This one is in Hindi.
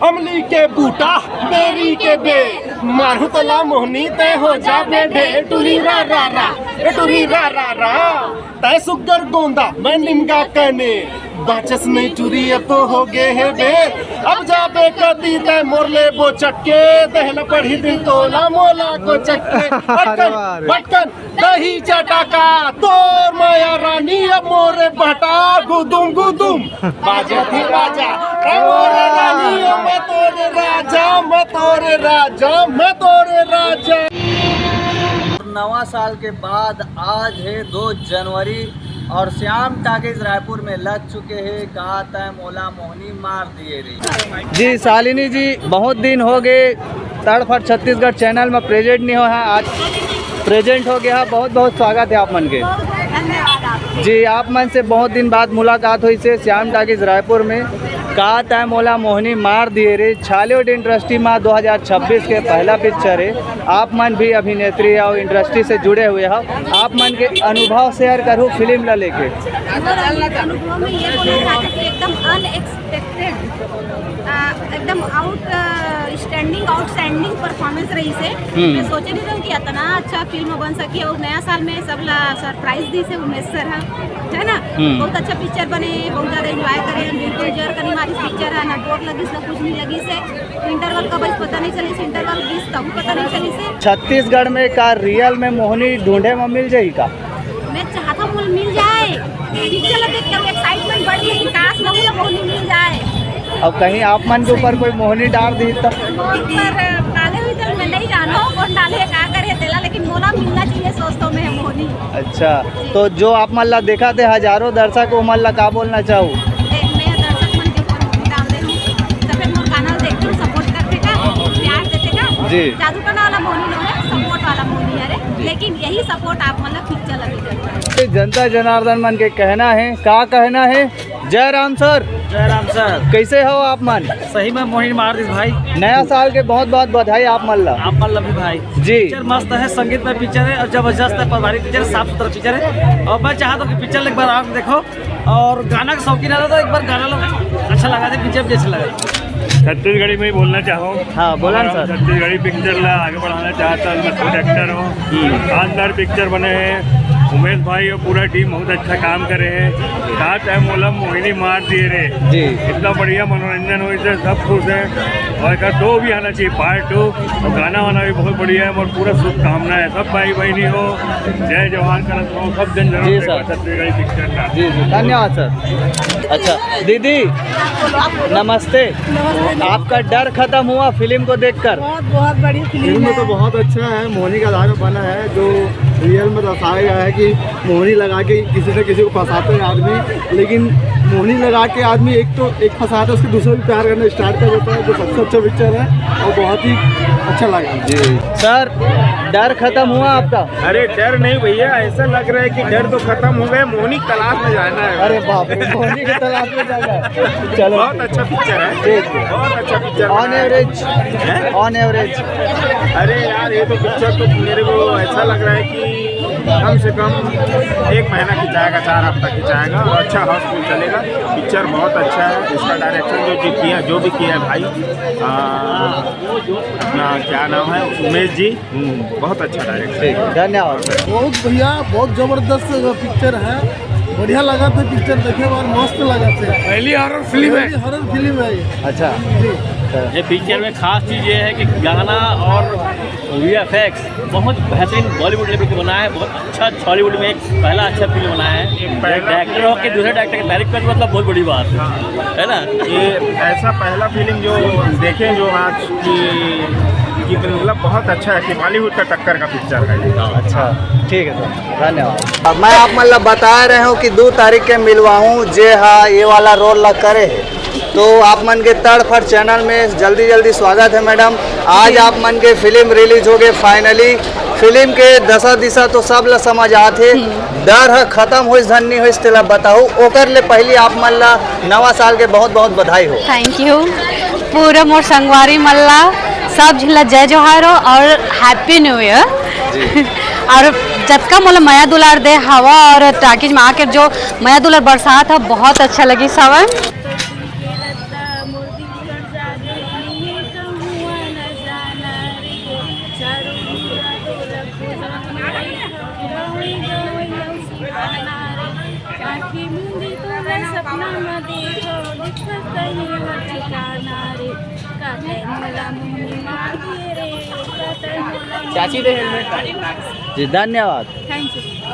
अमली के बूटा बेरी के बे मारू तला मोहनी ते हो जा बेढे टुरी रा रा रा टुरी रा रा रा तय सुगर गोंदा मैं निमगा कने बाचस नहीं टुरी अब तो हो गए है बे अब जा बे कदी तय मोरले बो चक्के दहला पढ़ी दिल तोला मोला को चक्के बटकन बटकन दही चटाका तोर माया रानी अब मोरे बटा गुदुम गुदुम बाजा थी बाजा मोरे रानी मैं तोरे राजा मैं तोरे राजा मैं तोरे राजा। नवा साल के बाद आज है 2 जनवरी और श्याम टाकीज रायपुर में लग चुके हैं कहा था मोला मोहनी मार दिए रे। जी शालिनी जी बहुत दिन हो गए तड़फट छत्तीसगढ़ चैनल में प्रेजेंट नहीं हो है, आज प्रेजेंट हो गया। बहुत बहुत स्वागत है आप मन के। जी आप मन से बहुत दिन बाद मुलाकात हुई से श्याम टाकीज रायपुर में कहा था मोला मोहनी मार दिए रे छालीवुड इंडस्ट्री में 2026 के पहला पिक्चर है। आप मन भी अभिनेत्री और इंडस्ट्री से जुड़े हुए हो, आप मन के अनुभव शेयर करूँ फिल्म ला लेके। अनुभव में ये बोलना चाहती कि एकदम अनएक्सपेक्टेड एकदम आउटस्टैंडिंग परफॉर्मेंस रही से मैं सोचे नहीं था कि इतना अच्छा फिल्म बन सकी और नया साल में सब ला सरप्राइज दी से उमेश सर है ना। बहुत अच्छा पिक्चर बने, बहुत ज़्यादा एंजॉय करें बिल्कुल जर करी हमारी पिक्चर है ना बोर लगी से कुछ नहीं लगी से इंटरवल का बस पता नहीं चली से इंटरवल बीस तब पता नहीं चली से। छत्तीसगढ़ में का रियल में मोहनी ढूंढे में मिल जाएगी का? मैं चाहता हूँ मिल जाए, पिक्चर देख के एक्साइटमेंट बढ़ गई काश मोहनी मिल जाए। अब कहीं आप मन के ऊपर कोई मोहनी डाल दी तो डाले हुई तो मैं नहीं जाना कौन डाले क्या करे तेला, लेकिन मोला मिलना चाहिए सोचता हूँ मैं मोहनी। अच्छा तो जो आप मल्ला देखा थे हजारों दर्शक को मल्ला का बोलना चाहूँ? मैं दर्शक मन के ऊपर मोहनी डाल दे हूँ तो फिर मोर गाना देखते हूँ सपोर्ट करते का प्यार देते का जी जादू करने वाला मोहनी लोग है सपोर्ट वाला मोहनी है रे, लेकिन यही सपोर्ट आप मतलब पिक्चर लगे। जनता जनार्दन मन के कहना है का कहना है। जय राम सर। जय राम सर। कैसे हो आप मन? सही में मोहिनी मार दी भाई। नया साल के बहुत बहुत बधाई आप मल्ला। आप मल्ला भी भाई जी। पिक्चर मस्त है, संगीत में पिक्चर है और जबरदस्त है, पारिवारिक पिक्चर है, साफ सुथरा पिक्चर है और मैं चाहता हूँ कि पिक्चर एक बार आप देखो और गाना का शौकीन है तो एक बार गाना लो अच्छा लगा था, पिक्चर भी अच्छा लगा। छत्तीसगढ़ी में ही बोलना चाहो। हाँ बोला सर। छत्तीसगढ़ी पिक्चर ला आगे बढ़ाना चाहता हूँ, मैं खुद एक्टर हूँ। शानदार पिक्चर बने हैं, उमेश भाई और पूरा टीम बहुत अच्छा काम करे हैं। साथ है मोला मोहिनी मार दिए रे जी, इतना बढ़िया मनोरंजन हो, इससे सब खुश हैं और का 2 भी आना चाहिए पार्ट 2 और गाना वाना भी बहुत बढ़िया है और पूरा शुभकामना है सब भाई बहनी हो, जय जवान करत हो, सब जन जरूर देखो छत्तीसगढ़ी पिक्चर का। जी जी धन्यवाद सर। अच्छा दीदी नमस्ते, आपका डर खत्म हुआ फिल्म को देखकर? बहुत बड़ी फिल्म तो बहुत अच्छा है, मोहनी का आधार बना है जो रियल में दर्शाया गया है कि मोहनी लगा के किसी न किसी को फंसाते हैं आदमी, लेकिन मोहनी लगा के आदमी एक फंसाता है उसके दूसरा भी प्यार करना स्टार्ट कर देता है, जो सबसे अच्छा पिक्चर है और बहुत ही अच्छा लगा। जी सर डर खत्म हुआ आपका? अरे डर नहीं भैया, ऐसा लग रहा है कि डर तो खत्म हो गया, मोहनी तलाश में जाना है। अरे बाप रे मोहनी की तलाश में जाना है। चलो बहुत अच्छा पिक्चर है, बहुत अच्छा पिक्चर ऑन एवरेज। अरे यार ये तो पिक्चर तो मेरे को ऐसा लग रहा है कि कम से कम 1 महीना खिंचाएगा, 4 हफ्ता खिंचाएगा और अच्छा हाउसफुल चलेगा। पिक्चर बहुत अच्छा है, इसका डायरेक्शन जो भी किया है भाई अपना क्या नाम है उमेश जी, बहुत अच्छा डायरेक्शन। धन्यवाद। बहुत बढ़िया, बहुत जबरदस्त पिक्चर है, बढ़िया लगा था पिक्चर देखे और मस्त लगा था। पहली हॉरर फिल्म है। हॉरर फिल्म है ये। अच्छा ये पिक्चर में खास चीज़ ये है कि गाना और VFX बहुत बेहतरीन बॉलीवुड लेवल पे बना है, बहुत अच्छा हॉलीवुड में एक पहला अच्छा फिल्म बना है। डायरेक्टर हो के दूसरे डायरेक्टर के डायरेक्ट करना मतलब बहुत बड़ी बात है ना। ये ऐसा पहला फिल्म जो देखें जो आज की मतलब बहुत अच्छा है कि बॉलीवुड का टक्कर का पिक्चर है। अच्छा ठीक है सर धन्यवाद। मैं आप मतलब बता रहे हूँ कि 2 तारीख के मिलवाऊँ जे हाँ ये वाला रोल ला करे है, तो आप मन के तड़फट चैनल में जल्दी स्वागत है मैडम। आज आप मन के फिल्म रिलीज हो गए फाइनली, फिल्म के दशा दिशा तो सब ला समझ आते, डर है खत्म हो धन्य हो तेला बताओ ओकर ले पहले आप मन ला नवा साल के बहुत बहुत बधाई हो। थैंक यू पूरा मोर संगवारी मल्ला सब झिला जय जोहार और हैप्पी न्यू ईयर। और जबका मोला माया दुलार दे हवा और टाकीज में आकर जो माया दुलार बरसात है बहुत अच्छा लगी सब। आँखें मूंदी तो मैं सपना न देखो दिक्कत कहीं हो ठिकाना रे काटे मोला मोहनी मार दिए रे काटे मोला चाची दे हेलमेट जी धन्यवाद थैंक यू